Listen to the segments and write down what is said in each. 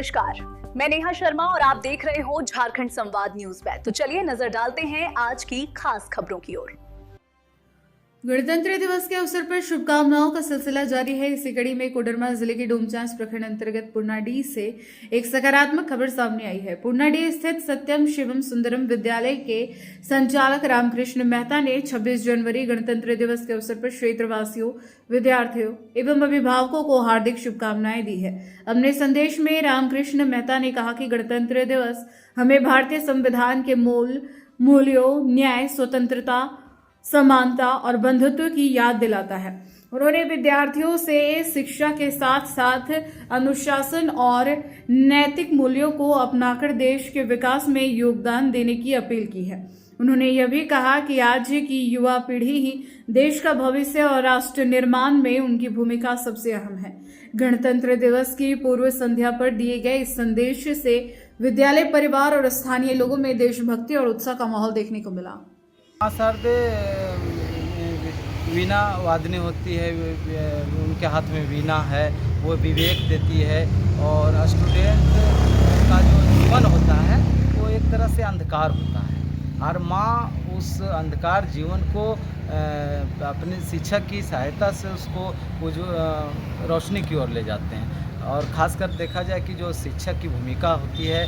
नमस्कार, मैं नेहा शर्मा और आप देख रहे हो झारखंड संवाद न्यूज पे। तो चलिए नजर डालते हैं आज की खास खबरों की ओर। गणतंत्र दिवस के अवसर पर शुभकामनाओं का सिलसिला जारी है। इसी कड़ी में कोडरमा जिले के डोमचांच प्रखंड अंतर्गत पुरनाडीह से एक सकारात्मक खबर सामने आई है। पुरनाडीह स्थित सत्यम शिवम सुंदरम विद्यालय के संचालक रामकृष्ण मेहता ने 26 जनवरी गणतंत्र दिवस के अवसर पर क्षेत्रवासियों, विद्यार्थियों एवं अभिभावकों को हार्दिक शुभकामनाएं दी है। अपने संदेश में रामकृष्ण मेहता ने कहा कि गणतंत्र दिवस हमें भारतीय संविधान के मूल्यों, न्याय, स्वतंत्रता, समानता और बंधुत्व की याद दिलाता है। उन्होंने विद्यार्थियों से शिक्षा के साथ साथ अनुशासन और नैतिक मूल्यों को अपनाकर देश के विकास में योगदान देने की अपील की है। उन्होंने यह भी कहा कि आज की युवा पीढ़ी ही देश का भविष्य और राष्ट्र निर्माण में उनकी भूमिका सबसे अहम है। गणतंत्र दिवस की पूर्व संध्या पर दिए गए इस संदेश से विद्यालय परिवार और स्थानीय लोगों में देशभक्ति और उत्साह का माहौल देखने को मिला। सर्दे वीणा वादनी होती है, उनके हाथ में वीणा है, वो विवेक देती है। और स्टूडेंट का जो जीवन होता है वो एक तरह से अंधकार होता है और माँ उस अंधकार जीवन को अपने शिक्षक की सहायता से उसको रोशनी की ओर ले जाते हैं। और ख़ासकर देखा जाए कि जो शिक्षक की भूमिका होती है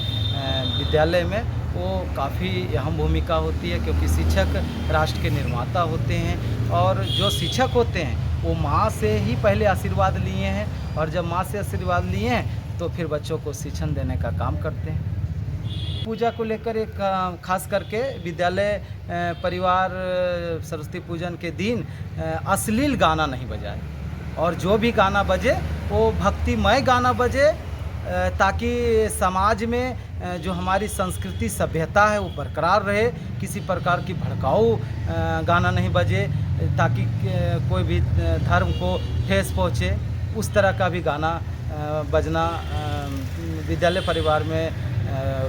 विद्यालय में, वो काफ़ी अहम भूमिका होती है, क्योंकि शिक्षक राष्ट्र के निर्माता होते हैं। और जो शिक्षक होते हैं वो माँ से ही पहले आशीर्वाद लिए हैं, और जब माँ से आशीर्वाद लिए हैं तो फिर बच्चों को शिक्षण देने का काम करते हैं। पूजा को लेकर एक खास करके विद्यालय परिवार सरस्वती पूजन के दिन अश्लील गाना नहीं बजाए, और जो भी गाना बजे वो भक्तिमय गाना बजे, ताकि समाज में जो हमारी संस्कृति सभ्यता है वो बरकरार रहे। किसी प्रकार की भड़काऊ गाना नहीं बजे, ताकि कोई भी धर्म को ठेस पहुँचे, उस तरह का भी गाना बजना विद्यालय परिवार में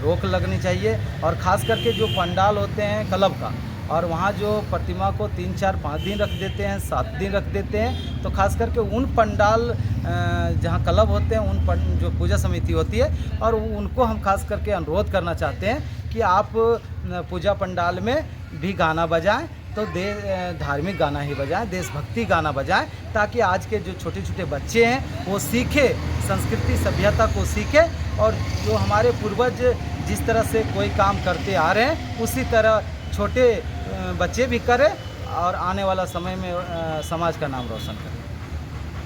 रोक लगनी चाहिए। और ख़ास करके जो पंडाल होते हैं क्लब का, और वहाँ जो प्रतिमा को 3, 4, 5 दिन रख देते हैं, 7 दिन रख देते हैं, तो खास करके उन पंडाल जहाँ क्लब होते हैं, उन जो पूजा समिति होती है, और उनको हम खास करके अनुरोध करना चाहते हैं कि आप पूजा पंडाल में भी गाना बजाएं, तो धार्मिक गाना ही बजाएं, देशभक्ति गाना बजाएं, ताकि आज के जो छोटे छोटे बच्चे हैं वो सीखे, संस्कृति सभ्यता को सीखे, और जो हमारे पूर्वज जिस तरह से कोई काम करते आ रहे हैं उसी तरह छोटे बच्चे भी करें, और आने वाला समय में समाज का नाम रोशन करें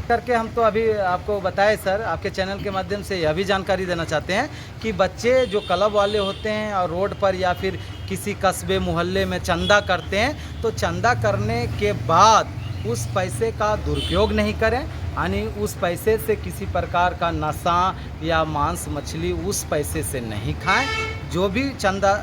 करके। हम तो अभी आपको बताए सर, आपके चैनल के माध्यम से यह भी जानकारी देना चाहते हैं कि बच्चे जो क्लब वाले होते हैं और रोड पर या फिर किसी कस्बे मोहल्ले में चंदा करते हैं, तो चंदा करने के बाद उस पैसे का दुरुपयोग नहीं करें, यानी उस पैसे से किसी प्रकार का नशा या मांस मछली उस पैसे से नहीं खाएं। जो भी चंदा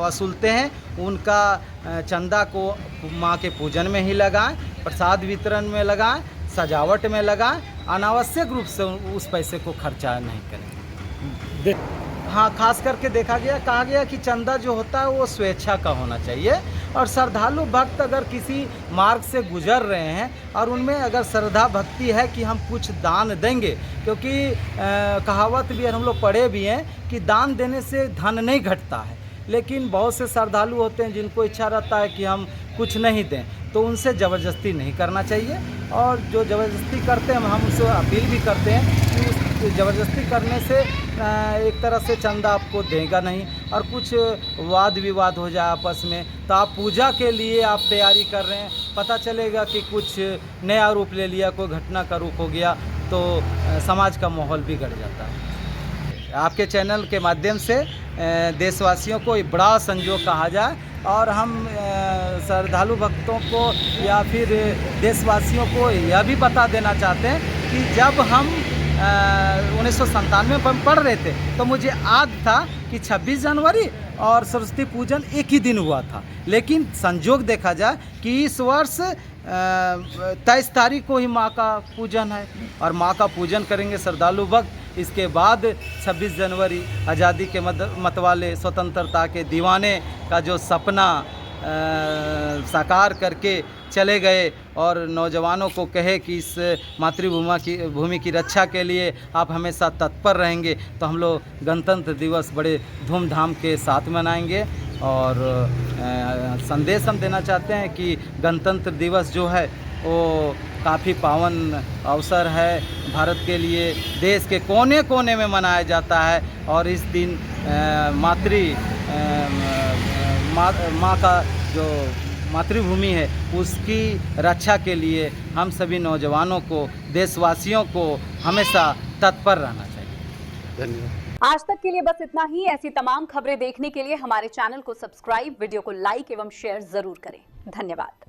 वसूलते हैं उनका चंदा को माँ के पूजन में ही लगाएं, प्रसाद वितरण में लगाएं, सजावट में लगाएं, अनावश्यक रूप से उस पैसे को खर्चा नहीं करें। हाँ, खास करके कहा गया कि चंदा जो होता है वो स्वेच्छा का होना चाहिए, और श्रद्धालु भक्त अगर किसी मार्ग से गुजर रहे हैं और उनमें अगर श्रद्धा भक्ति है कि हम कुछ दान देंगे, क्योंकि कहावत भी हम लोग पढ़े भी हैं कि दान देने से धन नहीं घटता है, लेकिन बहुत से श्रद्धालु होते हैं जिनको इच्छा रहता है कि हम कुछ नहीं दें, तो उनसे ज़बरदस्ती नहीं करना चाहिए। और जो ज़बरदस्ती करते हैं हम उनसे अपील भी करते हैं कि उस ज़बरदस्ती करने से एक तरह से चंदा आपको देगा नहीं, और कुछ वाद विवाद हो जाए आपस में, तो आप पूजा के लिए आप तैयारी कर रहे हैं, पता चलेगा कि कुछ नया रूप ले लिया, कोई घटना का रूप हो गया, तो समाज का माहौल बिगड़ जाता है। आपके चैनल के माध्यम से देशवासियों को एक बड़ा संजोग कहा जाए, और हम श्रद्धालु भक्तों को या फिर देशवासियों को यह भी बता देना चाहते हैं कि जब हम 1997 में पढ़ रहे थे तो मुझे याद था कि 26 जनवरी और सरस्वती पूजन एक ही दिन हुआ था, लेकिन संजोग देखा जाए कि इस वर्ष 23 तारीख को ही माँ का पूजन है, और माँ का पूजन करेंगे श्रद्धालु भक्त। इसके बाद 26 जनवरी आज़ादी के मतवाले, स्वतंत्रता के दीवाने का जो सपना साकार करके चले गए और नौजवानों को कहे कि इस भूमि की रक्षा के लिए आप हमेशा तत्पर रहेंगे, तो हम लोग गणतंत्र दिवस बड़े धूमधाम के साथ मनाएंगे। और संदेश हम देना चाहते हैं कि गणतंत्र दिवस जो है वो काफ़ी पावन अवसर है भारत के लिए। देश के कोने कोने में मनाया जाता है और इस दिन माँ का जो मातृभूमि है उसकी रक्षा के लिए हम सभी नौजवानों को, देशवासियों को हमेशा तत्पर रहना चाहिए। धन्यवाद। आज तक के लिए बस इतना ही। ऐसी तमाम खबरें देखने के लिए हमारे चैनल को सब्सक्राइब, वीडियो को लाइक एवं शेयर जरूर करें। धन्यवाद।